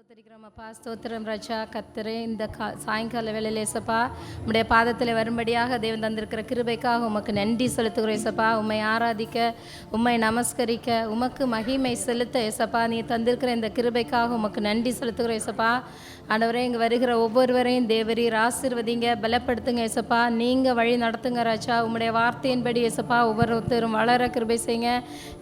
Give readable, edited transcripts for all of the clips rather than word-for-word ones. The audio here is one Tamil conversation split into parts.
ஸ்தோத்திரிக்கிறோம் அப்பா, ஸ்தோத்திரம் ராஜா. கர்த்தரே, இந்த சாயங்கால வேளையிலே ஏசப்பா உம்முடைய பாதத்தில் வரும்படியாக தேவன் தந்திருக்கிற கிருபைக்காக உமக்கு நன்றி செலுத்துகிறோம் ஏசப்பா. உம்மை ஆராதிக்க, உம்மை நமஸ்கரிக்க, உமக்கு மகிமை செலுத்த ஏசப்பா நீ தந்திருக்கிற இந்த கிருபைக்காக உமக்கு நன்றி செலுத்துகிறோம் ஏசப்பா. ஆண்டவரே, இங்கே வருகிற ஒவ்வொருவரையும் தேவரீர் ஆசீர்வதிங்க, பலப்படுத்துங்க ஏசப்பா. நீங்கள் வழி நடத்துங்க ராஜா. உம்முடைய வார்த்தையின்படி ஏசப்பா ஒவ்வொருத்தரும் வளர கிருபை செய்யுங்க.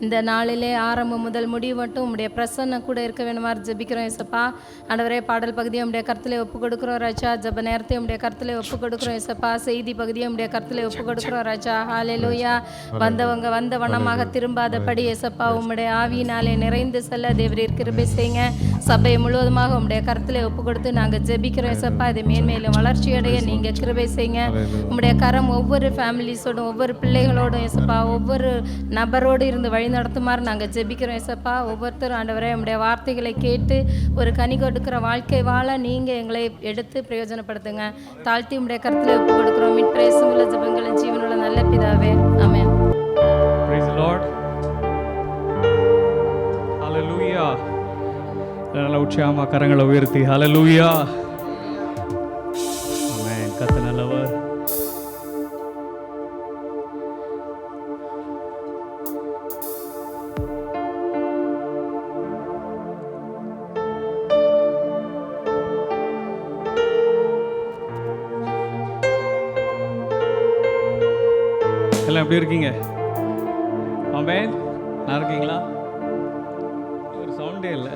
இந்த நாளிலே ஆரம்பம் முதல் முடிவு மட்டும் உம்முடைய பிரசன்னம் கூட இருக்க வேணுமாறு ஜெபிக்கிறோம் ஏசப்பா. ஆண்டவரே, பாடல் பகுதியை உம்முடைய கருத்திலே ஒப்பு கொடுக்குறோம் ராஜா. ஜெப நேரத்தை உம்முடைய கருத்திலே ஒப்பு கொடுக்குறோம் ஏசப்பா. செய்தி பகுதியை உம்முடைய கருத்திலே ஒப்பு கொடுக்குறோம் ராஜா. ஹல்லேலூயா. வந்தவங்க வந்த வண்ணமாக திரும்பாதபடி ஏசப்பா உம்முடைய ஆவியினாலே நிறைந்து செல்ல தேவரீர் கிருபை செய்யுங்க. சபை முழுவதுமாக உம்முடைய கருத்திலே ஒப்பு கொடுத்து நாங்கள் ஜெபிக்கிறோம் ஏசப்பா. இது மேன்மேலும் வளர்ச்சி அடைய நீங்கள் கிருபை செய்யுங்க. உம்முடைய கரம் ஒவ்வொரு ஃபேமிலிஸோடும், ஒவ்வொரு பிள்ளைகளோடும் ஏசப்பா, ஒவ்வொரு நபரோடு இருந்து வழி நடத்துமாறு நாங்கள் ஜெபிக்கிறோம் ஏசப்பா. ஒவ்வொருத்தரும் ஆண்டவரே உம்முடைய வார்த்தைகளை கேட்டு ஒரு கனி கொடுக்கிற வாழ்க்கை வாழ நீங்கள் எங்களை எடுத்து பிரயோஜனப்படுத்துங்க. தாழ்த்தி உம்முடைய கருத்தில் ஒப்பு கொடுக்குறோம். மீட்பேசுமுள்ள ஜெபங்களின் ஜீவனுள்ள நல்ல பிதாவே, ஆமென். Praise the Lord. Hallelujah. நல்ல உற்சாகமா கரங்களை உயர்த்தி ஹல்லேலூயா. ஆமென். கர்த்தர் நல்லவர். எல்லாம் எப்படி இருக்கீங்க? ஆமென். நல்லா இருக்கீங்களா? ஒரு சவுண்டே இல்லை.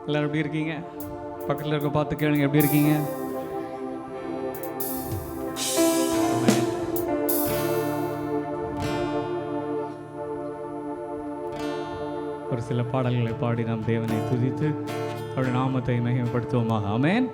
எல்லாரும் எப்படி இருக்கீங்க? பக்கத்தில் இருக்க பார்த்து கேளுங்க, எப்படி இருக்கீங்க? ஆமென். ஒரு சில பாடல்களை பாடி நாம் தேவனை துதித்து அவருடைய நாமத்தை மகிமைப்படுத்துவோமாக. ஆமென்.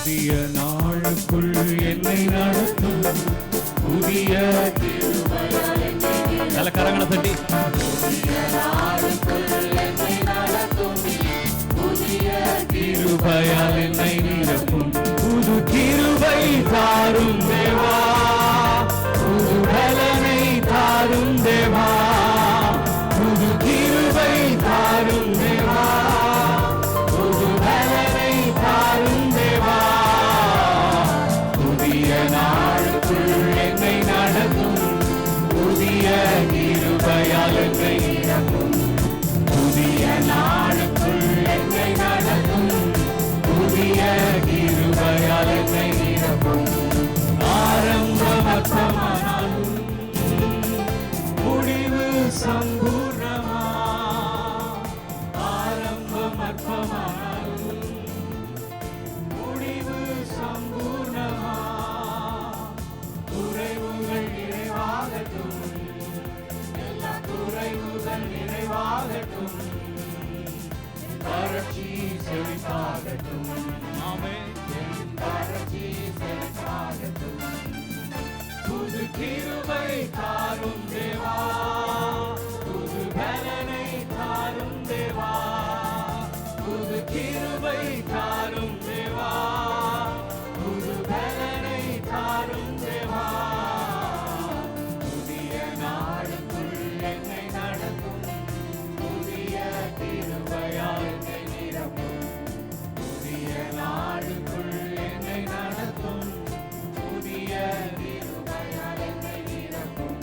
புதிய நாளுக்குள் என்னை நடத்தும் புதிய நல்ல கரங்களை தட்டி கிருபையால் என்னை நிரப்பும் புது கிருபை தாரும் தேவா, புது பலனை தாரும் தேவா, புது கிருபை தாரும் தேவா, புது பலனை தாரும் தேவா. புதிய நாளுக்குள் என்னை நடத்தும் புதிய கிருபையால் என்னை நிரப்பும் புதிய நாளுக்குள் என்னை நடத்தும் புதிய கிருபையால் என்னை நிரப்பும். ஆரம்பம் அற்பமானாலும் முடிவு சம்பூர்ணமா, ஆரம்பம் அற்பமானாலும் முடிவு சம்பூர்ணமா, குறைவுகள் நிறைவாகட்டும், எல்லா குறைவுகள் நிறைவாகட்டும், வறட்சி செழிப்பாகட்டும், ஆமென், வறட்சி செழிப்பாகட்டும். புது கிருபை தாரும் தேவா, புது பலனை தாரும் தேவா, புது கிருபை தாரும் தேவா, புது பலனை தாரும் தேவா. புதிய நாளுக்குள் என்னை நடத்தும் புதிய கிருபையால் என்னை நிரப்பும் புதிய நாளுக்குள் என்னை நடத்தும் புதிய கிருபையால் என்னை நிரப்பும்.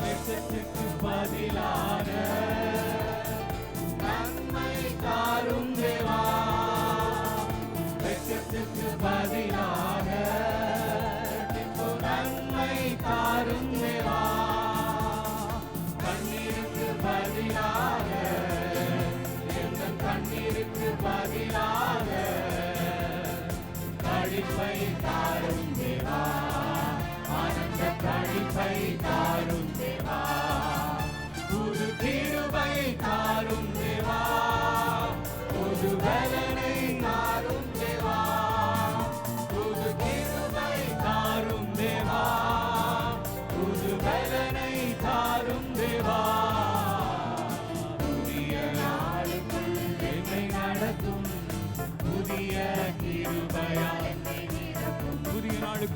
வெட்கத்துக்கு பதிலாக நன்மை தாரும் தேவா, வெட்கத்துக்கு பதிலாக இப்போ நன்மை தாரும் தேவா, கண்ணீருக்கு பதிலாக எங்கள் கண்ணீருக்கு பதிலாக கழிப்பை தாரும் தேவா, ஆனந்த கழிப்பை தாரும் தேவா,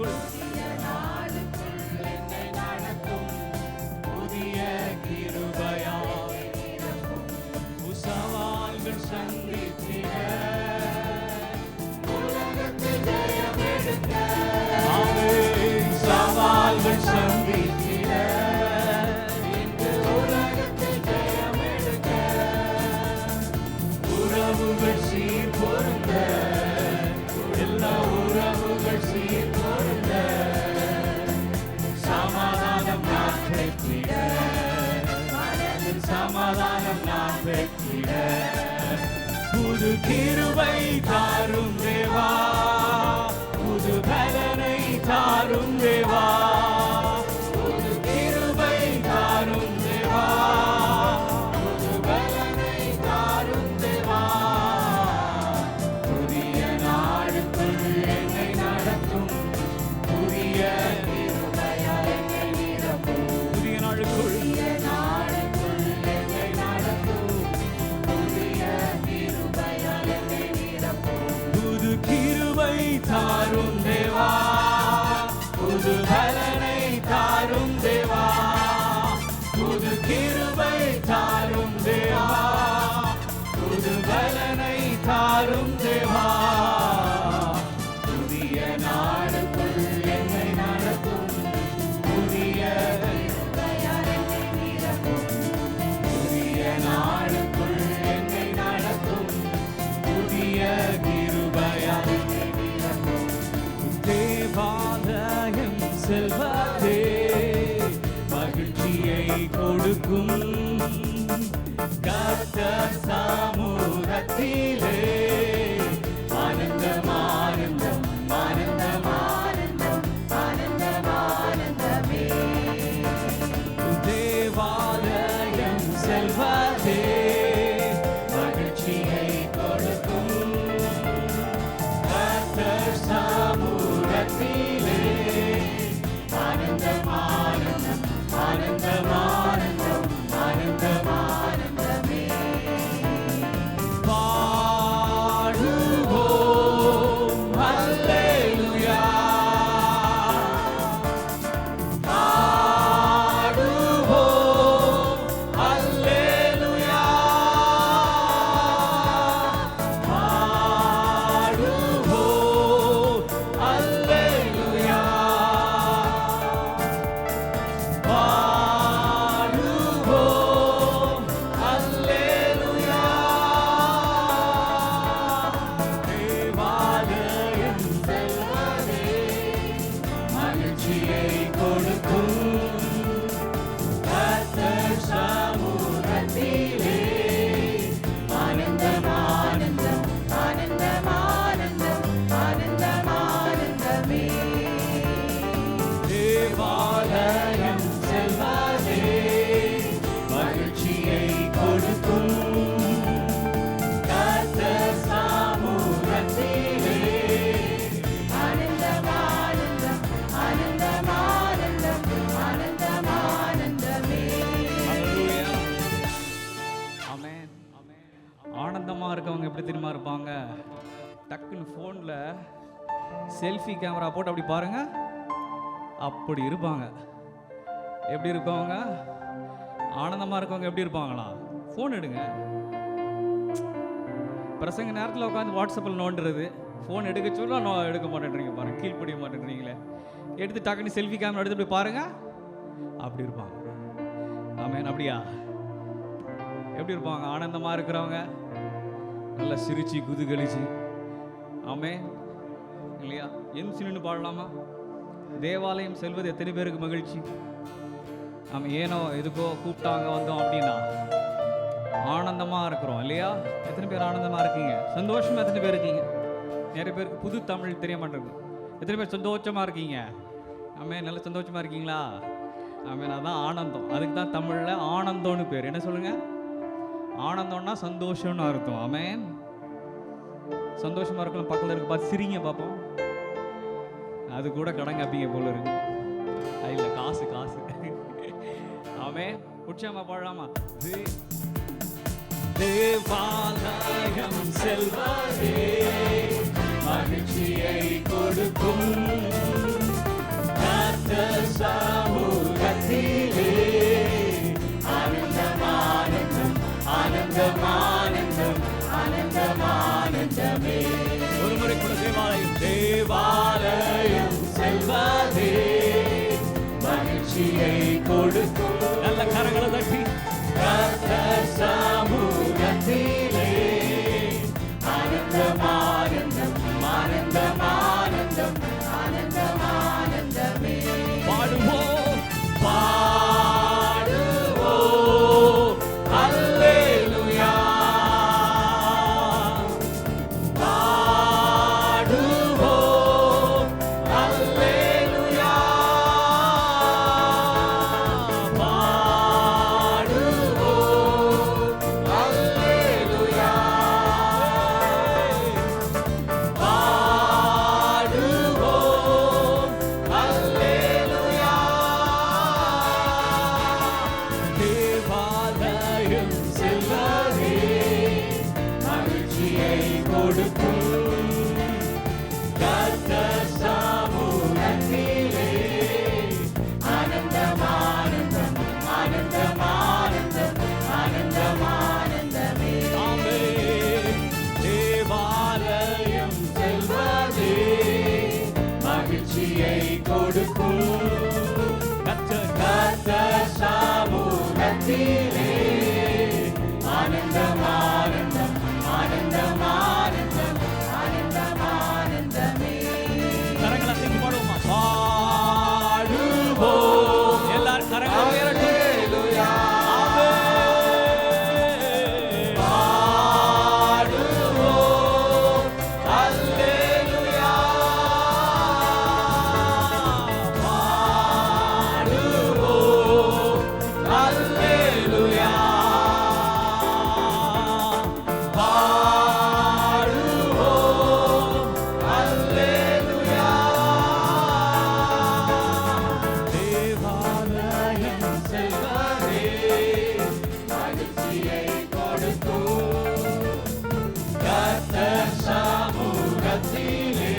நாளுக்குள் என்னை நடத்தும் புதிய கிருபையால் சவால்கள் சந்தித்திட உலகத்தில் ஜெயம் எடுக்க சவால்கள் சந்தித்திட இன்று உலகத்தில் ஜெயம் எடுக்க உறவுகள் சீர் பொருந்த எல்லா உறவுகள் சீர் பொருந்த சமாதானம் நான் பெற்றிட மனதில் சமாதானம் நான் பெற்றிட புது கிருபை தாரும் தேவா புது பலனை தாரும் தேவா புது கிருபை தாரும் தேவா புது பலனை தாரும் தேவா புதிய நாளுக்குள் என்னை நடத்தும் புதிய கிருபையால் என்னை நிரப்பும் புதிய நாளுக்குள் என்னை நடத்தும் புதிய கிருபையால் என்னை நிரப்பும் புது கிருபை தாரும் தேவா புது பலனை தாரும் தேவா புது கிருபை தாரும் தேவா புது பலனை தாரும் தேவா புதிய நாளுக்குள் என்னை நடத்தும் புதிய கிருபையால் என்னை நிரப்பும் புதிய நாளுக்குள் என்னை நடத்தும் புதிய கிருபையால் என்னை நிரப்பும் தேவாலயம் செல்வதே மகிழ்ச்சியை கொடுக்கும் கர்த்தர் சமூகத்திலே ஆனந்தம் ஆனந்தம் ஆனந்தம் ஆனந்தம் ஆனந்தம் ஆனந்தமே தேவாலயம் செல்வதே மகிழ்ச்சியை கொடுக்கும் கர்த்தர் சமூகத்திலே ஆனந்தம் ஆனந்தம் ஆனந்தம் ஆனந்தம் ஆனந்தம் ஆனந்தமே பாடுவோம் அல்லேலூயா பாடுவோம் அல்லேலூயா பாடுவோம் அல்லேலூயா பாடுவோம் அல்லேலூயா தேவாலயம் செல்வதே மகிழ்ச்சியை கொடுக்கும் கர்த்தர் சமூகத்திலே ஆனந்தம் ஆனந்தம் ஆனந்தம் ஆனந்தம் ஆனந்தம் ஆனந்தமே தேவாலயம் செல்வதே மகிழ்ச்சியை கொடுக்கும் கர்த்தர் சமூகத்திலே ஆனந்தம் ஆனந்தம் ஆனந்தம் ஆனந்தம் ஆனந்தம் ஆனந்தமே ஆமென் ஆனந்தமா இருக்கவங்க எப்படி தெரியுமா இருப்பாங்க டக்குன்னு ஃபோனில் செல்ஃபி கேமரா போட்டு அப்படி பாருங்க அப்படி இருப்பாங்க எப்படி இருக்கவங்க ஆனந்தமாக இருக்கவங்க எப்படி இருப்பாங்களா ஃபோன் எடுங்க பிரசங்க நேரத்தில் உட்காந்து வாட்ஸ்அப்பில் நோண்டுறது ஃபோன் எடுக்க சொல்ல எடுக்க மாட்டேன்றீங்க பாருங்க கீழ்ப்படிய மாட்டேன்றீங்களே எடுத்து டக்குன்னு செல்ஃபி கேமரா எடுத்து இப்படி பாருங்க அப்படி இருப்பாங்க ஆமென் அப்படியா எப்படி இருப்பாங்க ஆனந்தமாக இருக்கிறவங்க நல்லா சிரிச்சு குதுகலிச்சு ஆமென் இல்லையா எந்த நின்று பாடலாமா தேவாலயம் செல்வது எத்தனை பேருக்கு மகிழ்ச்சி நம்ம ஏனோ எதுக்கோ கூப்பிட்டாங்க வந்தோம் அப்படின்னா ஆனந்தமாக இருக்கிறோம் இல்லையா எத்தனை பேர் ஆனந்தமாக இருக்கீங்க சந்தோஷமாக எத்தனை பேர் இருக்கீங்க நிறைய பேருக்கு புது தமிழ் தெரிய மாட்டேங்குது எத்தனை பேர் சந்தோஷமாக இருக்கீங்க ஆமென் நல்லா சந்தோஷமாக இருக்கீங்களா ஆமென் அதான் ஆனந்தம் அதுக்கு தான் தமிழில் ஆனந்தம்னு பேர் என்ன சொல்லுங்கள் ஆனந்தம்னா சந்தோஷம்னு அர்த்தம் ஆமென் சந்தோஷமாக இருக்கலாம் பக்கத்தில் இருக்க பார்த்து சிரிங்க பார்ப்போம் அது கூட கடன் காப்பீங்க போல இருக்கு இல்லை காசு காசு ஆமென் உற்சாகமா பாடலாமா தேவாலயம் செல்வதே மகிழ்ச்சியை கொடுக்கும் சமூகத்திலே ஆனந்தம் ஆனந்தம் ஆனந்தம் ஆனந்தம் ஆனந்தம் ஆனந்தமே. ஒரு முறை கூட தேவாலயம் தேவாலயம் செல்வதே மகிழ்ச்சியை கொடுக்கும். நல்ல கரங்களை தட்டி கர்த்தர் சமூகத்திலே ஆனந்தம் ஆனந்தம் ஆனந்தம் ஆனந்தம் ஆனந்தம் ஆனந்தமே. பாடுவோம் பாடுவோம் அல்லேலூயா பாடுவோம் அல்லேலூயா பாடுவோம் அல்லேலூயா பாடுவோம் அல்லேலூயா. தேவாலயம் செல்வதே மகிழ்ச்சியை கொடுக்கும். கர்த்தர் சமூகத்திலே ஆனந்தம் ஆனந்தம் ஆனந்தம் ஆனந்தம் ஆனந்தம் ஆனந்தமே. தேவாலயம் செல்வதே மகிழ்ச்சியை கொடுக்கும். கர்த்தர் சமூகத்திலே ஆனந்தம் ஆனந்தம் ஆனந்தம் ஆனந்தம் ஆனந்தம் ஆனந்தமே. கரங்களை தூக்கி பாடுவோமா? பாடுவோம் எல்லாரும் கரங்களை உயரட்டும். பாடுவோம் அல்லேலூயா பாடுவோம் அல்லேலூயா பாடுவோம் அல்லேலூயா. தேவாலயம் செல்வதே மகிழ்ச்சியை கொடுக்கும். கர்த்தர் சமூகத்திலே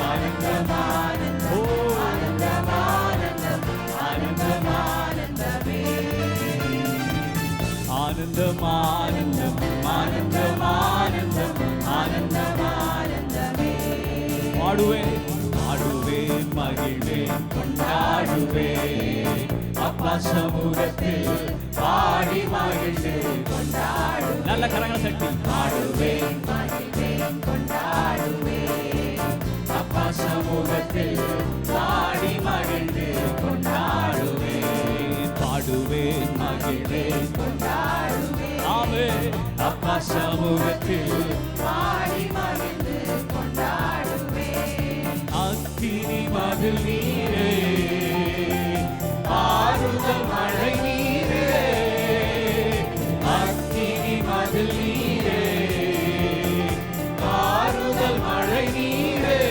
ஆனந்தம் ஆனந்தம் ஆனந்தம் ஆனந்தம் ஆனந்தம் ஆனந்தமே. ஆனந்தம் ஆனந்தம் ஆனந்தம் ஆனந்தம் ஆனந்தம் ஆனந்தமே. பாடுவேன் பாடுவேன் மகிழ்வேன் கொண்டாடுவேன் அப்பா சமூகத்தில் பாடி மகிழ்ந்து கொண்டாடுவேன். நல்ல கரங்களை தட்டி பாடுவேன் மகிழ்வேன் கொண்டாடுவேன் அப்பா சமூகத்தில் பாடி மகிழ்ந்து கொண்டாடுவேன். பாடுவேன் மகிழ்வேன் கொண்டாடுவேன் ஆமே அப்பா சமூகத்தில் பாடி மகிழ்ந்து கொண்டாடுவேன். அக்கினி மதில் நீரே ஆறுதல் மழை நீரே அக்கினி மதில் நீரே ஆறுதல் மழை நீரே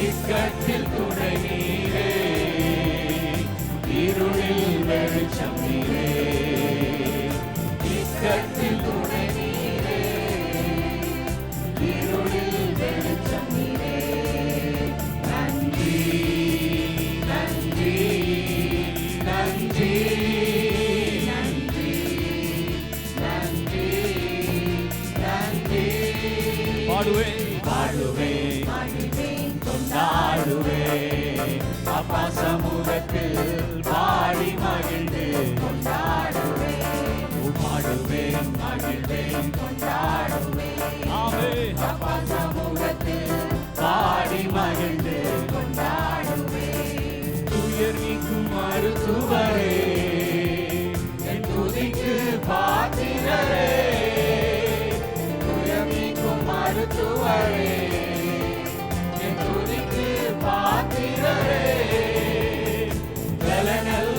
இக்கட்டில் துணை நீரே இருளில் வெளிச்சம் நீரே இக்கட்டில் துணை நீரே இருளில் வெளிச்சம் நீரே. நன்றி நன்றி நன்றி நன்றி நன்றி நன்றி. பாடுவேன் பாடுவேன் கொண்டாடுவேன் அப்பா சமூகத்தில் பாடி மகிழ்ந்து கொண்டாடுவேன். பாடுவேன் மகிழ்வேன் கொண்டாடுவேன் ஆமே அப்பா சமூகத்தில் பாடி மகிழ்ந்து கொண்டாடுவேன். துயர் நீக்கும் மருத்துவரே என் துதிக்கு பாத்திரரே துயர் நீக்கும் மருத்துவரே என் துதிக்கு பாத்திரரே பலனல்ல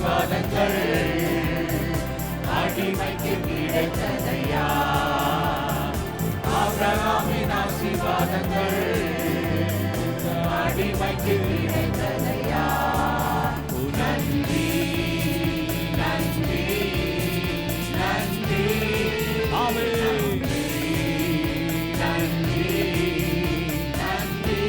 ஆசீர்வாதங்கள் அடிமைக்கு கிடைத்ததையா, ஆபிரகாமின் ஆசீர்வாதங்கள் அடிமைக்கு கிடைத்ததையா. நன்றி நன்றி நன்றி ஆமென். நன்றி நன்றி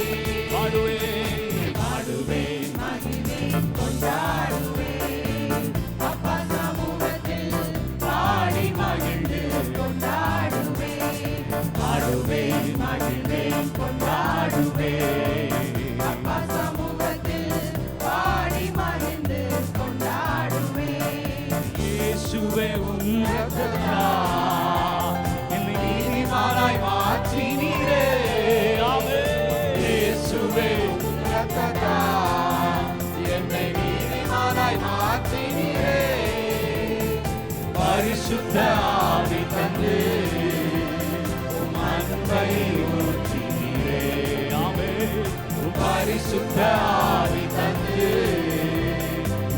பாடுவேன் பாடுவேன் மகிழ்வேன் கொண்டாடுவேன், அப்பா சமூகத்தில் பாடி மகிழ்ந்து கொண்டாடுவேன், பாடுவேன் மகிழ்வேன் கொண்டாடுவேன், அப்பா சமூகத்தில் பாடி மகிழ்ந்து கொண்டாடுவேன். இயேசுவே உம் இரத்தத்தால் என்னை நீதிமானாய் மாற்றினீரே. ஆமென். இயேசுவே உம் இரத்தத்தால் என்னை நீதிமானாய் மாற்றினீரே. பரிசுத்த ஆவி தந்து உம் அன்பை ஊற்றினீரே. ஆமென். பரிசுத்த ஆவி தந்து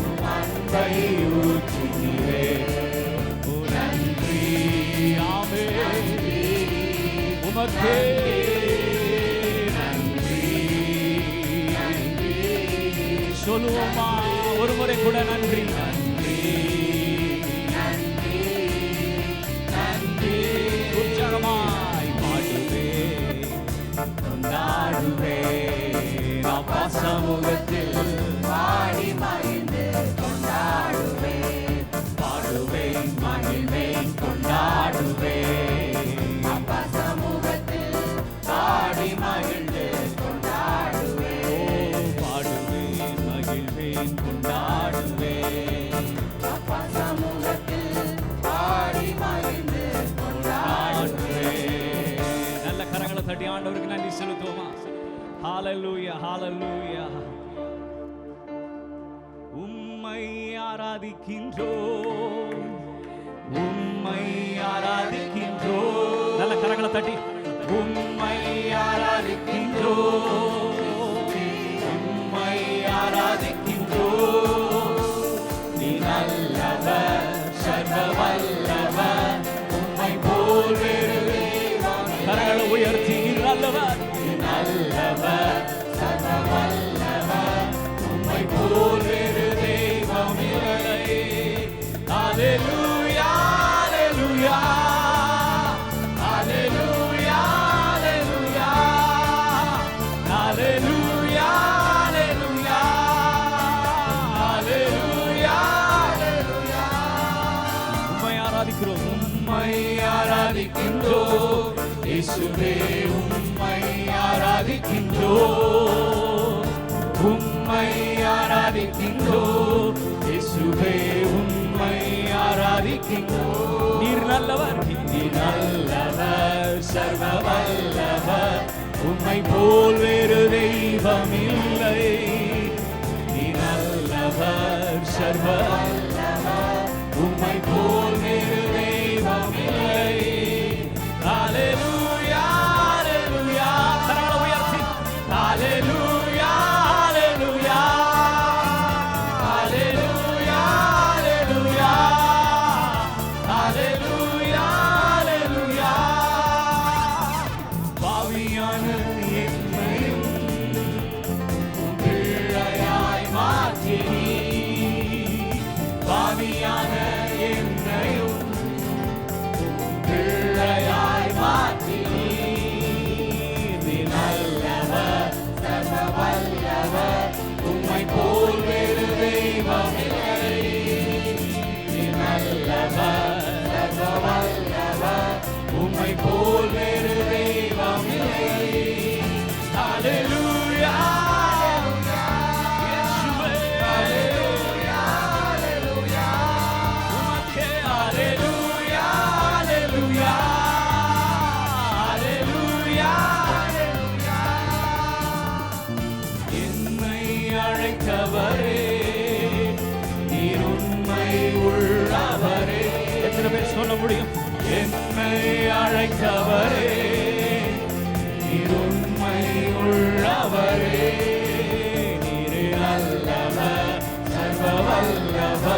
உம் அன்பை ஊற்றினீரே. நன்றி ஆமென். உமக்கே நன்றி. சொல்லுவோமா ஒரு முறை கூட? நன்றி நன்றி நன்றி நன்றி. உற்சாகமாய் பாடுவேன் கொண்டாடுவேன், அப்பா சமூகத்தில் பாடி மகிழ்ந்து கொண்டாடுவேன், பாடுவேன் மகிழ்வேன் கொண்டாடுவேன், அப்பா சமூகத்தில் பாடி மகிழ்ந்து கொண்டாடுவேன், பாடுவேன் மகிழ்வேன் கொண்டாடுவேன், அப்பா சமூகத்தில் பாடி மகிழ்ந்து கொண்டாடுவேன். நல்ல கரங்களை தட்டி ஆண்டவருக்கு நன்றி செலுத்துவோமா? ஹalleluya ஹalleluya. உம்மை ஆராதிக்கின்றோம், உம்மை ஆராதிக்கின்றோம். நல்ல கரங்களை தட்டி உம்மை ஆராதிக்கின்றோம், உம்மை ஆராதிக்கின்றோம். நீ நல்லவர் சர்வ வல்லவர், உம்மை போல் வேறு தெய்வம். கரங்களை உயர்த்தி நல்லவர், நல்லவர் சர்வ வல்லவர், உம்மை போல் வேறு தெய்வம் இல்லை. ஹalleluya ஹalleluya ஹalleluya ஹalleluya ஹalleluya ஹalleluya ஹalleluya. உம்மை ஆராதிக்கிறோம், உம்மை ஆராதிக்கின்றோம் இயேசுவே, உம்மை ஆராதிக்கின்றோம், உம்மை ஆராதிக்கின்றோம் இயேசுவே, உம்மை ஆராதிக்கின்றோம். நீர் நல்லவர், நீர் நல்லவர் சர்வ வல்லவர், உம்மை போல் வேறு தெய்வம் இல்லை. நீர் நல்லவர் சர்வ வல்லவர், உம்மை போல் வேறு தெய்வம் இல்லை. ஹalleluya ஹalleluya. கரங்களை உயர்த்தி ஹalleluya ஹalleluya ஹalleluya ஹalleluya ஹalleluya ஹalleluya. பாவியான என்னையும் பிள்ளையாய் மாற்றினீர், பாவியான என்னையும் பிள்ளையாய் மாற்றினீர். நீ நல்லவர் சர்வ வல்லவர், உம்மை போல் வேறு தெய்வம் இல்லை. நீ நல்லவர் சர்வ வல்லவர், உம்மை போல் வேறு தெய்வம் இல்லை. ஹalleluya இயேசுவே, ஹalleluya ஹalleluya. உமக்கே ஹalleluya ஹalleluya ஹalleluya ஹalleluya. என்னை அழைத்தவரே, நீர் உண்மை உள்ளவரே. எத்தனை பேர் சொல்ல முடியும்? என்னை அழைத்தவரே, நீர் உண்மை உள்ளவரே, நீர் நல்லவர் சர்வ வல்லவர்,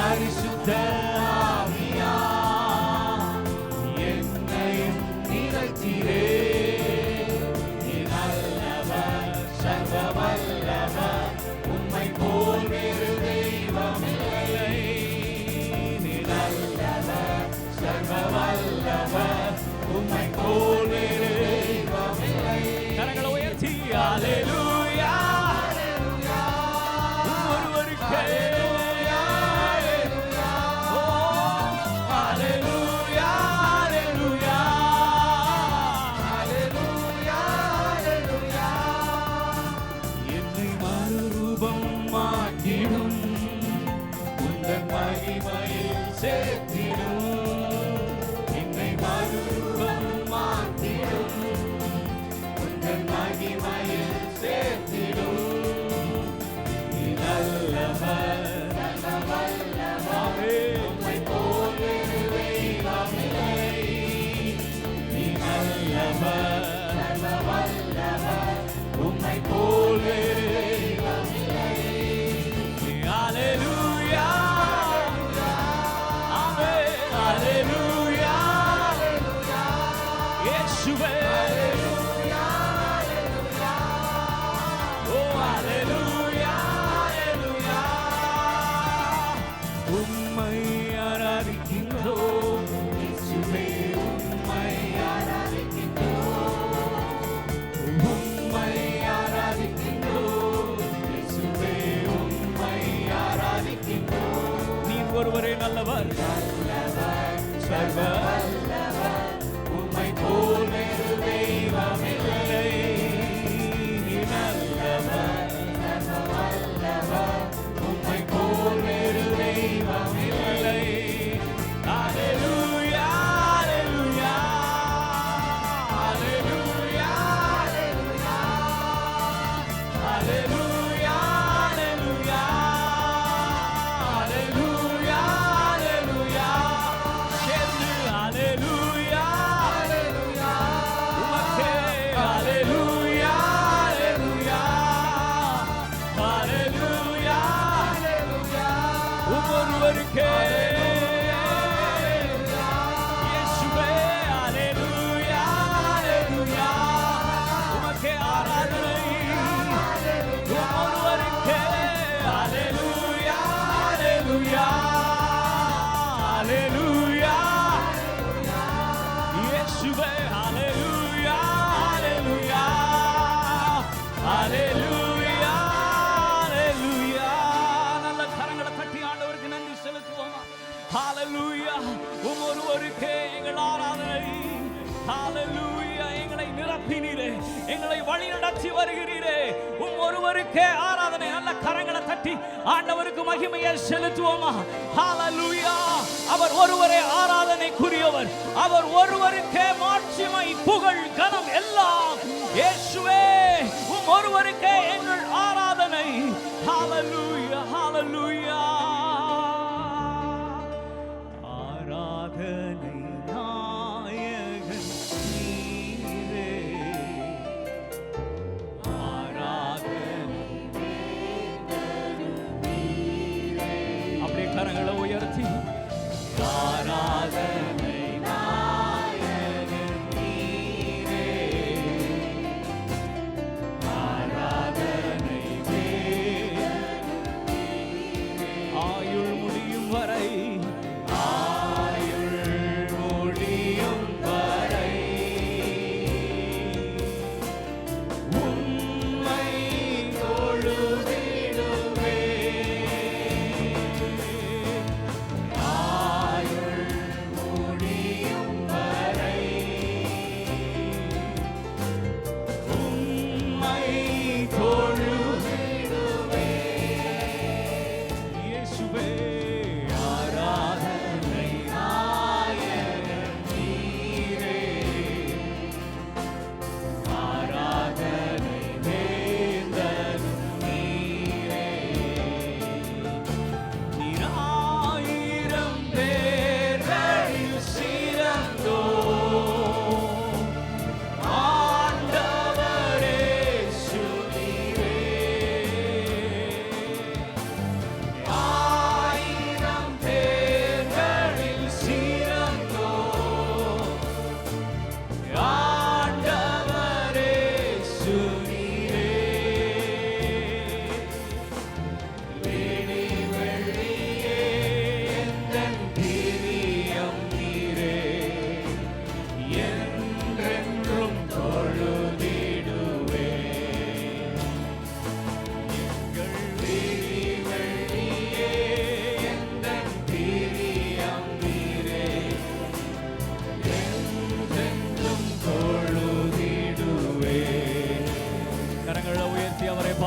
பரிசுத்த ஆவியா என்னையும் நிறைத்தீரே. நீ நல்லவர், சர்வ வல்லவர், உம்மை போல் வேறு தெய்வமில்லை. நீ நல்லவர், சர்வ வல்லவர், உம்மை போல் வேறு தெய்வமில்லை. கரங்களை உயர்த்தி அல்லேலூயா ஒருவருக்கே என்னை மறுரூபம் மாற்றிடும் உந்தன் மகிமையில் சேர்த்திடும். என்னை மறுரூபம் மாற்றிடும் உந்தன் மகிமையில் சேர்த்திடும். நீ நல்லவர், உம்மை போல் வேறு தெய்வமில்லை. நீ நல்லவர், உம்மை போல் வேறு தெய்வமில்லை. அல்லேலூயா ஆமென் அல்லேலூயா இயேசுவே ஓ அல்லேலூயா அல்லேலூயா. உம்மை ஆராதிக்கின்றோம் இயேசுவே, உம்மை ஆராதிக்கின்றோம். உம்மை ஆராதிக்கின்றோம் இயேசுவே, உம்மை ஆராதிக்கின்றோம். நீர் ஒருவரே நல்லவர், சர்வ உம்மை போல் வேறு தெய்வமில்லை. நீர் நல்லவர், உம்மை போல் வேறு தெய்வமில்லை. அல்லேலூயா அல்லேலூயா அல்லேலூயா அல்லேலூயா அல்லேலூயா அல்லேலூயா அல்லேலூயா. சேர்ந்து அல்லேலூயா அல்லேலூயா உமக்கே அல்லேலூயா அல்லேலூயா அல்லேலூயா அல்லேலூயா ஒருவருக்கே இயேசுவே அல்லேலூயா அல்லேலூயா உமக்கே ஆராதனை. ஒருவருக்கே அல்லேலூயா அல்லேலூயா அல்லேலூயா இயேசுவே அல்லேலூயா அல்லேலூயா அல்லேலூயா அல்லேலூயா. நல்ல கரங்களை தட்டி ஆண்டவருக்கு நன்றி செலுத்துவோமா. ஹalleluya ஒருவருக்கே எங்கள் ஆராதனை. ஹalleluya எங்களை நிரப்பினீரே, எங்களை வழிநடத்தி வருகிறீரே. ஒருவருக்கே ஆராதனை. நல்ல கரங்களை தட்டி ஆண்டவருக்கு மகிமையை செலுத்துவோமா. ஹalleluya அவர் ஒருவரே ஆராதனைக்குரியவர். அவர் ஒருவருக்கே மாட்சிமை, புகழ், கனம் எல்லாம் இயேசுவே ஒருவருக்கே எங்கள் ஆராதனை. ஹalleluya ஹalleluya. ஆராதனை நாயகன் நீரே, ஆராதனை அப்படியே கரங்களை உயர்த்தி ஆராதனை நாயகன் நீரே, ஆராதனை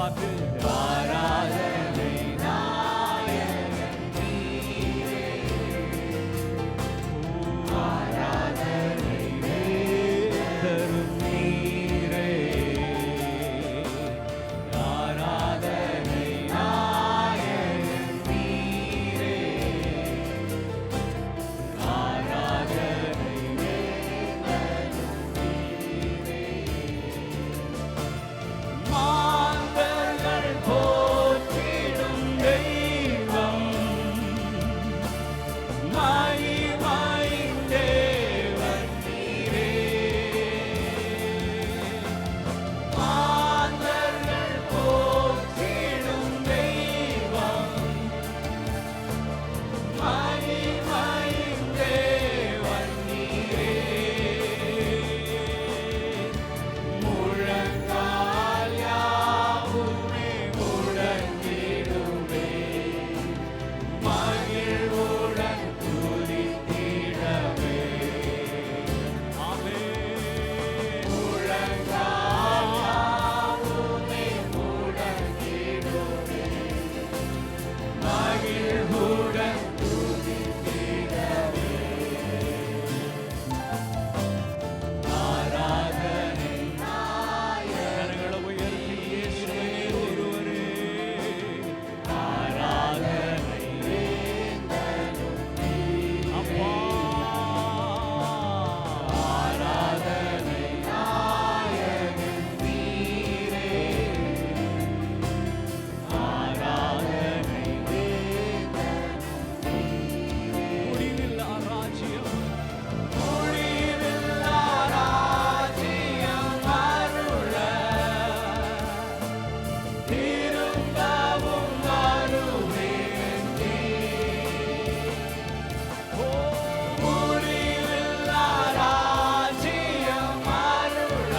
பார்த்து ஆராதனை நாயகன் நீரே. ஆராதனை தரும் நீரே. ஆராதனை நாயகன் நீரே. ஆராதனை மாந்தர்கள் போற்றிடும் தெய்வம் மகிமையின் தேவன் நீரே. மாந்தர்கள் போற்றிடும் தெய்வம் மகிமையின் தேவன் நீரே. முழங்கால் யாவுமே முழங்கிடுமே மகிழ்வுடன் துதித்திடவே. ஆமென். முழங்கால் யாவுமே முழங்கிடுமே மகிழ்வுடன் துதித்திடவே. ஆராதனை கரங்களை உயர்த்தி இயேசுவே ஒருவரே. ஆராதனை அப்பா. ஆராதனை நாயகன் நீரே. ஆராதனை முடிவில்லா ராஜ்யம் முடிவில்லா ராஜ்யம் அருள திரும்பவும் வருவேன் நீ. ஓ முடிவில்லா ராஜ்யம் அருள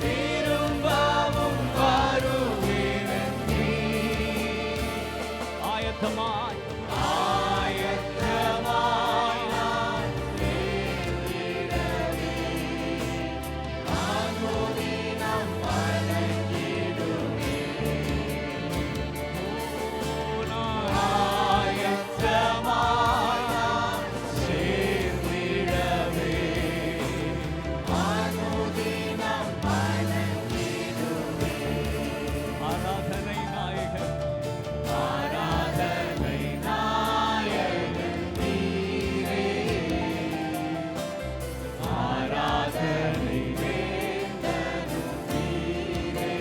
திரும்பவும் வருவேன் நீ. ஆயத்தமாய் ஆயத்தமாய் நான் சேர்ந்திடவே. அனுதினம் வணங்கிடுவே. ஓ நான் ஆயத்தமாய் நான் சேர்ந்திடவே. அனுதினம் வணங்கிடுவே. ஆராதனை நாயகன் ஆராதனை நாயகன் நீரே. ஆராதனை வேந்தனும் நீரே.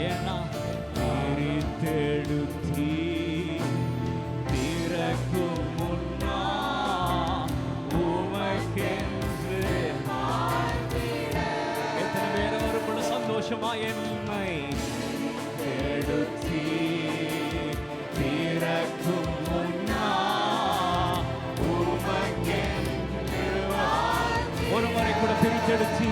ஏன்னா பிரித்தெடுத்தீ திறக்கும் முன்னா உமக்கென்று எத்தனை பேர் அவருக்குள்ள சந்தோஷமா என்னை எடுத்தீ திறக்கும் முன்னா உமக்கென்று ஒரு முறை கூட பிரித்தெடுத்தீ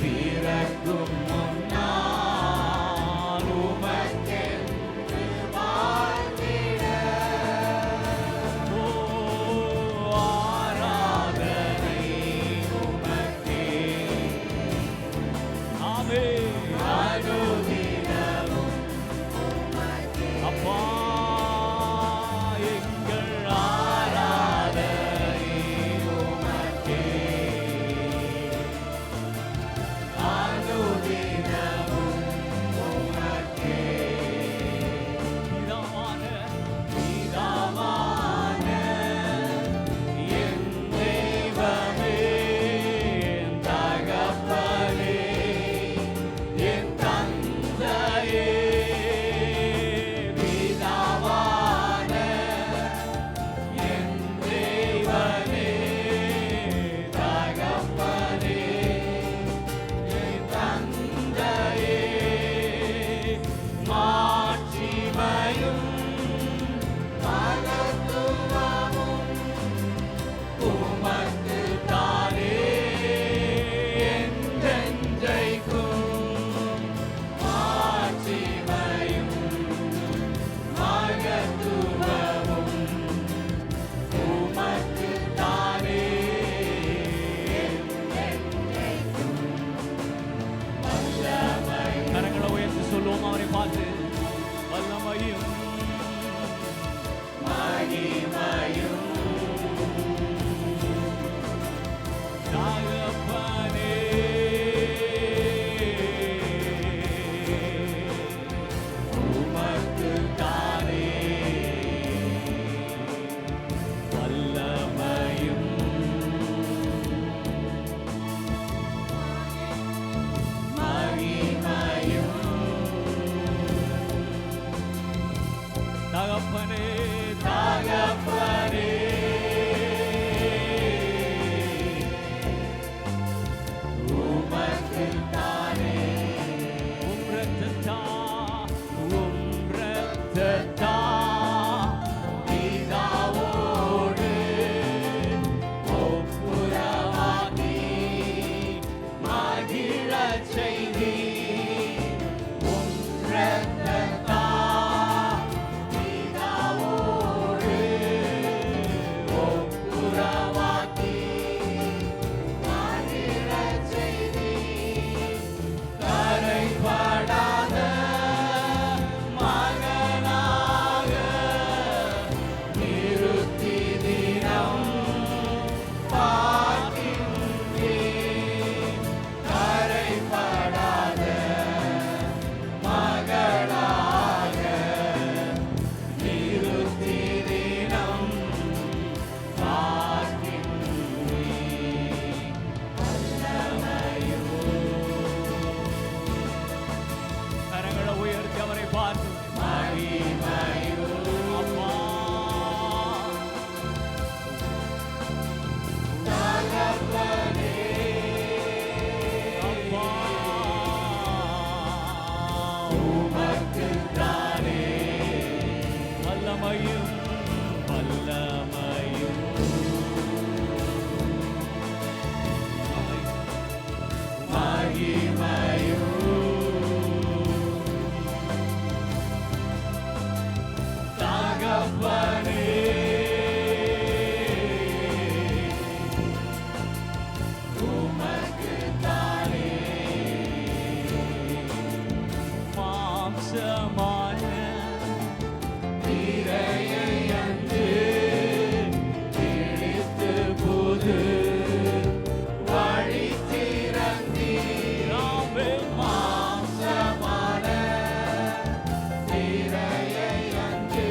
திறக்கும் முன்னா உமக்கென்று வாழ்ந்திட. ஓ ஆராதனை உமக்கே. ஆமென். அனுதினமும் அப்பா எங்கள் ஆராதனை பார்த்து வல்லமையும் மகிமையும் தகப்பனே உமக்கு தானே வல்லமையும் மகிமையும் தகப்பனே தகப்பனே உமக்கு தானே உம்ரத்தா பிதாவோடு ஒப்புரவாகி மகிழச் செய்தி உம்ரத்தா பிதாவோடு ஒப்புரவாகி மகிழச் செய்தி கரைபடாத மகனாக நிறுத்தி தினம் பார்க்கின்றேன். கரைபடாத மகனாக நிறுத்தி தினம் பார்க்கின்றேன். கரங்களை உயர்த்தி அவரை பார்த்து மகிமையோ அப்பா தகப்பனே அப்பா உமக்கு தானே வல்லமையும் வல்லமையும் மகிமையும் தகப்பனே உமக்கு தானே மாம்சமான திரையை அன்று கிழித்து புது வழி திறந்தீராமே. மாம்சமான திரையை அன்று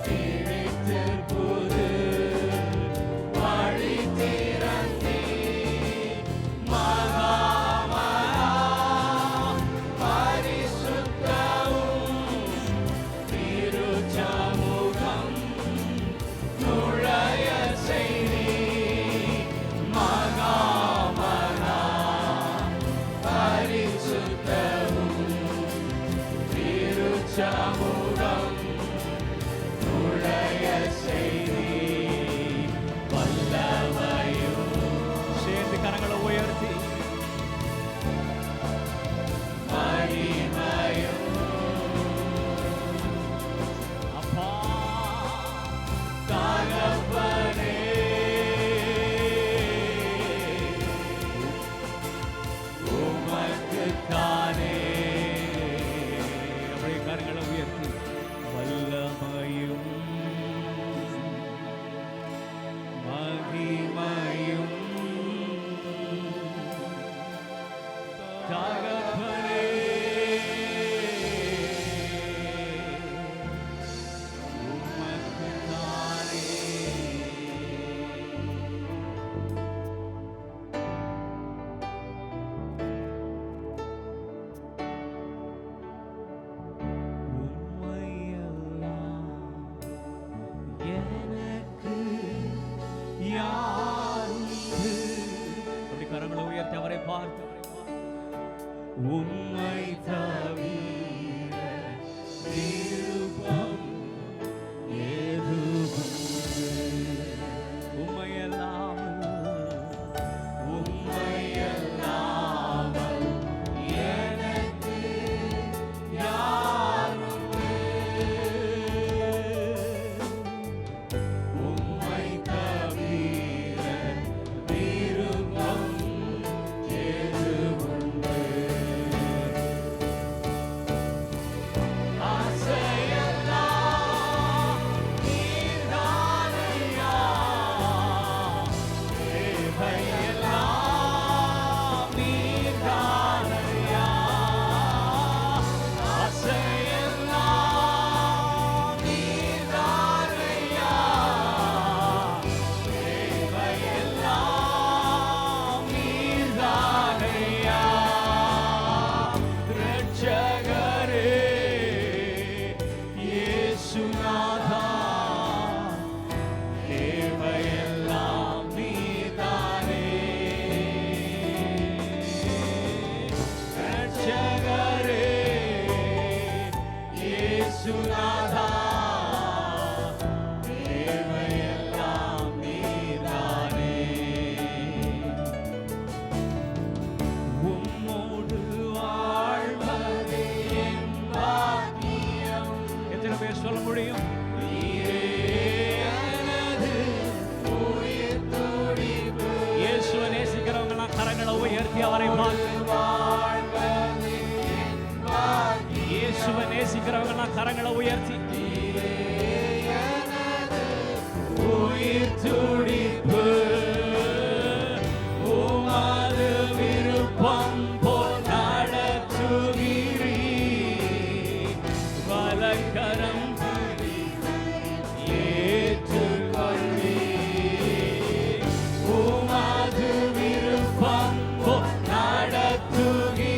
கிழித்து புது வழி திறந்தீர். மகா மகா பரிசுத்தமும் திருச்சமூகம் நுழைய செய்தீர். மகா மகா பரிசுத்தமும் திருச்சமூகம் நுழைய செய்தீர். வல்லமையும் சேர்ந்து கரங்களை உயர்த்தி மகிமையும் அப்பா தகப்பனே உமக்கு தானே. அப்படியே கரங்களை உயர்த்தி வல்லமையும் மகிமையும் தகப்பனே உமக்கு தானே. எனக்கு யாருண்டு? அப்படி கரங்களை உயர்த்தி அவரை பார்த்து உம்மை தவிர விருப்பம் ஏதும் உம்மையல்லாமல் எனக்கு யாருண்டு? உம்மை தவிர விருப்பம் ஏதும் இயேசுநாதா தேவையெல்லாம் நீர்தானே. உம்மோடு வாழ்வதே என் பாக்கியம். எத்தனை பேர் சொல்ல முடியும்? இயேசுவை நேசிக்கிறவங்கலாம் கரங்களை உயர்த்தி அவரை பார்த்து, இயேசுவை நேசிக்கிறவங்கலாம் கரங்களை உயர்த்தி, உயிர் துடிப்பு உமது விருப்பம் போல் நடத்துகிறீர். வலக்கரம் ஏற்றுக்கொள்வீர். உமது விருப்பம் போல் நடத்துகிறீர்.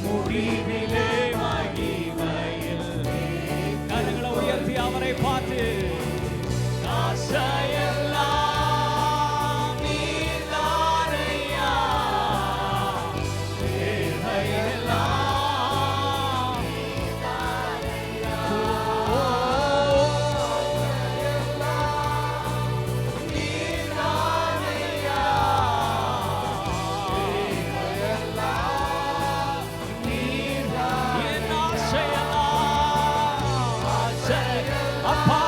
முடிவிலே மகிமையில் கரங்களை உயர்த்தி அவரை பார்த்து, ஆசையெல்லாம் நீர்தானையா, தேவையெல்லாம் நீர்தானையா, நீர்தானையா, தேவையெல்லாம் நீர்தானையா. என் ஆசையெல்லாம் அப்பா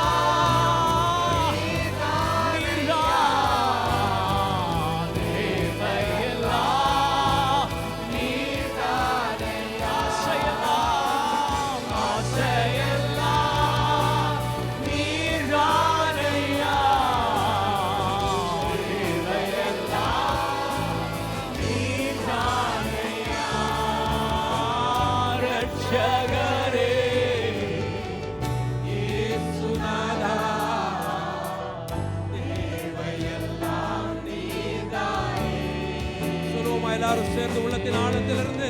எல்லாரும் சேர்ந்து உள்ளத்தின் ஆழத்திலிருந்து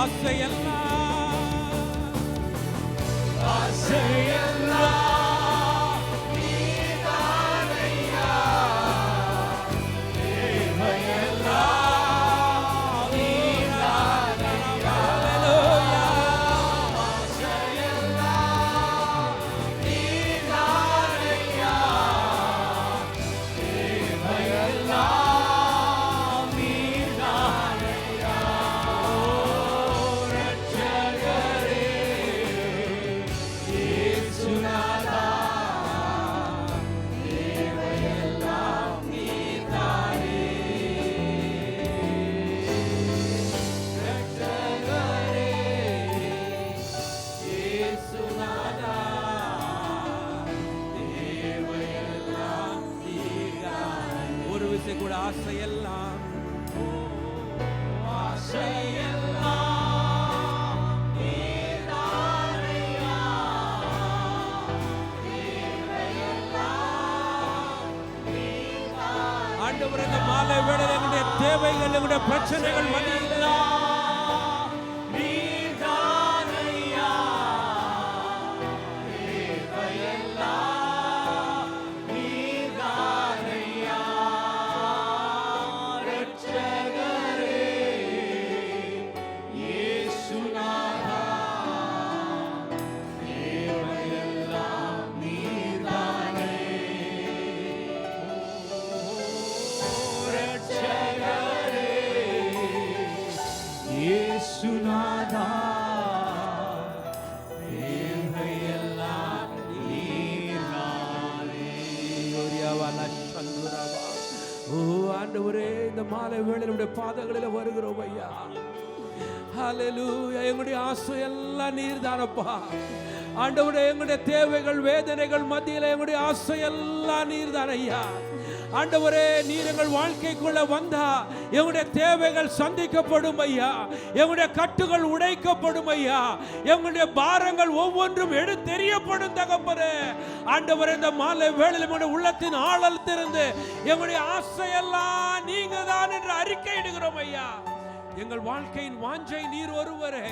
ஆசையெல்லாம் நீர்தானையா, தேவையெல்லாம் நீர்தானையா. கூட ஆசையெல்லாம் ஆசையெல்லாம் நீர்தானையா, தேவையெல்லாம் நீர்தானையா. ஆண்டவரே, இந்த மாலை வேளையில் எங்களுடைய தேவைகள், எங்களுடைய பிரச்சனைகள் மத்தியில் நீர்தானையா, தேவையெல்லாம் நீர்தானையா. ஆண்டவரே, இந்த மாலை வேளையினுடைய பாதங்களில் வருகிறோம் ஐயா. ஹல்லேலூயா. எங்களுடைய ஆசை எல்லாம் நீர்தானப்பா ஆண்டவரே. எங்களுடைய தேவைகள், வேதனைகள் மத்தியில் எங்களுடைய ஆசை எல்லாம் நீர்தான் ஐயா. ஆண்டவரே, நீர் எங்கள் வாழ்க்கைக்குள்ள வந்தா எங்களுடைய தேவைகள் சந்திக்கப்படும் ஐயா. எங்களுடைய கட்டுகள் உடைக்கப்படும் ஐயா. எங்களுடைய பாரங்கள் ஒவ்வொன்றும் எடுத்தெறியப்படும் தகப்பனே. ஆண்டவரே, இந்த மாலை வேளையில் எங்களுடைய உள்ளத்தின் ஆழத்திலிருந்து எங்களுடைய ஆசையெல்லாம் நீங்க தான் என்று அறிக்கையிடுகிறோம் ஐயா. எங்கள் வாழ்க்கையின் வாஞ்சை நீர் ஒருவரே.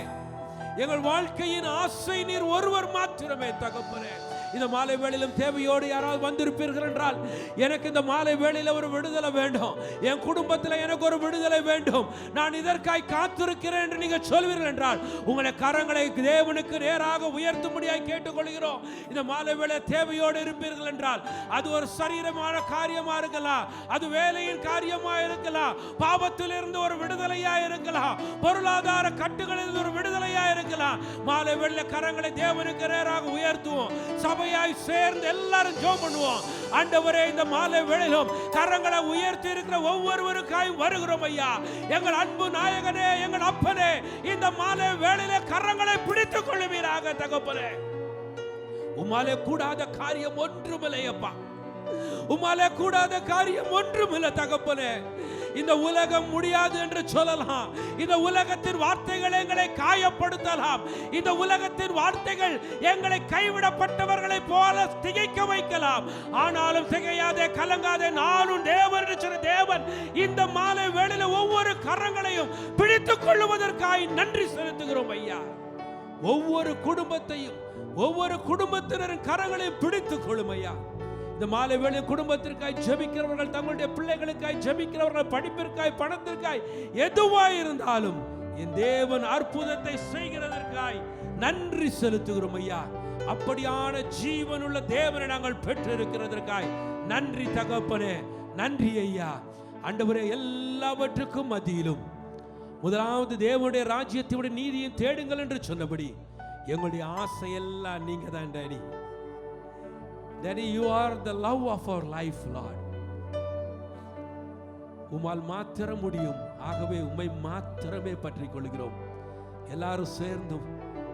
எங்கள் வாழ்க்கையின் ஆசை நீர் ஒருவர் மாத்திரமே தகப்பனே. இந்த மாலை வேளையிலும் தேவையோடு யாராவது வந்திருப்பீர்கள் என்றால், எனக்கு இந்த மாலை வேளையில ஒரு விடுதலை வேண்டும், என் குடும்பத்தில் எனக்கு ஒரு விடுதலை வேண்டும், நான் இதற்காய் காத்திருக்கிறேன் என்று நீங்கள் சொல்வீர்கள் என்றால், உங்களை கரங்களை தேவனுக்கு நேராக உயர்த்தும்படியாய் கேட்டுக்கொள்கிறோம். இந்த மாலை வேளை தேவையோடு இருப்பீர்கள் என்றால், அது ஒரு சரீரமான காரியமா இருக்கலாம், அது வேலையின் காரியமா இருக்கலாம், பாவத்திலிருந்து ஒரு விடுதலையா இருக்கலாம், பொருளாதார கட்டுகளிலிருந்து ஒரு விடுதலையா இருக்கலாம். மாலை வேளை கரங்களை தேவனுக்கு நேராக உயர்த்துவோம். சபையாய் சேர்ந்து எல்லாரும் ஜெபம் பண்ணுவோம். ஆண்டவரே, இந்த மாலை வேளையிலும் கரங்களை உயர்த்தி இருக்கிற ஒவ்வொருவருக்காய் வருகிறோம் ஐயா. எங்கள் அன்பு நாயகனே, எங்கள் அப்பனே, இந்த மாலை வேளையிலே கரங்களை பிடித்துக் கொள்ளுவீராக தகப்பனே. உம்மாலே கூடாத காரியம் ஒன்றுமில்லை அப்பா, உம்மாலே கூடாத காரியம் ஒன்றுமில்லை தகப்பனே. இந்த உலகம் முடியாது என்று சொல்லலாம், இந்த உலகத்தின் வார்த்தைகள் எங்களை காயப்படுத்தலாம், இந்த உலகத்தின் வார்த்தைகள் எங்களை கைவிடப்பட்டவர்களை போல திகைக்க வைக்கலாம். ஆனாலும் திகையாதே, கலங்காதே, நானும் தேவன் என்று சொன்ன தேவன் இந்த மாலை வேளையில ஒவ்வொரு கரங்களையும் பிடித்துக் கொள்ளுவதற்காக நன்றி செலுத்துகிறோம் ஐயா. ஒவ்வொரு குடும்பத்தையும், ஒவ்வொரு குடும்பத்தினரின் கரங்களையும் பிடித்துக் கொள்ளும் ஐயா. இந்த மாலை வேளை குடும்பத்திற்காய் ஜெபிக்கிறவர்கள், தங்களுடைய பிள்ளைகளுக்காய் ஜெபிக்கிறவர்கள், படிப்பிற்காய், பணத்திற்காய், எதுவாய் இருந்தாலும் என் தேவன் அற்புதத்தை செய்கிறதற்காய் நன்றி செலுத்துகிறோம் ஐயா. அப்படியான ஜீவனுள்ள தேவனை நாங்கள் பெற்றிருக்கிறதற்காய் நன்றி தகப்பனே, நன்றி ஐயா. ஆண்டவரே, எல்லாவற்றுக்கும் மத்தியிலும் முதலாவது தேவனுடைய ராஜ்யத்தை நீதியும் தேடுங்கள் என்று சொன்னபடி எங்களுடைய ஆசை எல்லாம் நீங்க தான் daddy. Daddy, you are the love of our life, Lord. உம்மால் மாத்திரம் முடியும், ஆகவே உம்மை மாத்திரமே பற்றிக் கொள்கிறோம். எல்லாரும் சேர்ந்தும்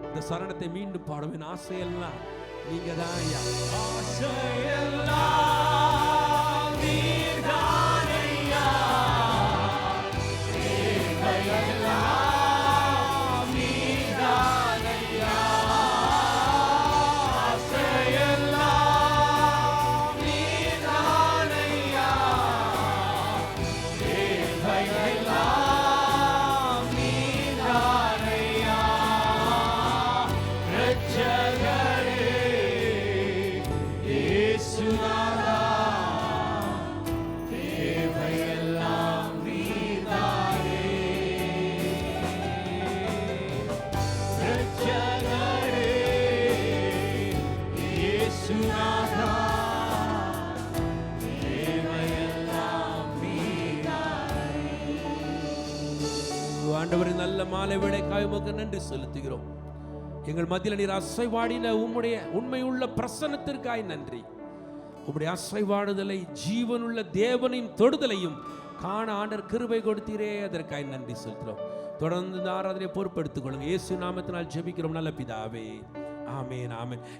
இந்த சரணத்தை மீண்டும் பாடுவேன். ஆசையெல்லாம் நீங்க தான் ஐயா, ஆசையெல்லாம் நீர்தான் ஐயா, தேவையெல்லாம் ஆண்டவரின் நல்ல மாலை வேளைக்காய் உமக்கு நன்றி செலுத்துகிறோம். எங்கள் மத்தியில் நீர் அசைவாடின உம்முடைய உண்மையுள்ள பிரசன்னத்திற்காய் நன்றி. உம்முடைய அசைவாடுதலை, ஜீவனுள்ள தேவனின் தொடுதலையும் காண ஆண்டவர் கிருபை கொடுத்தீரே, அதற்காய் நன்றி செலுத்துகிறோம். தொடர்ந்து இந்த ஆராதனையை பொறுப்பெடுத்துக் கொள்ளுங்க. இயேசு நாமத்தினால் ஜெபிக்கிறோம் நல்ல பிதாவே, ஆமென், ஆமென்.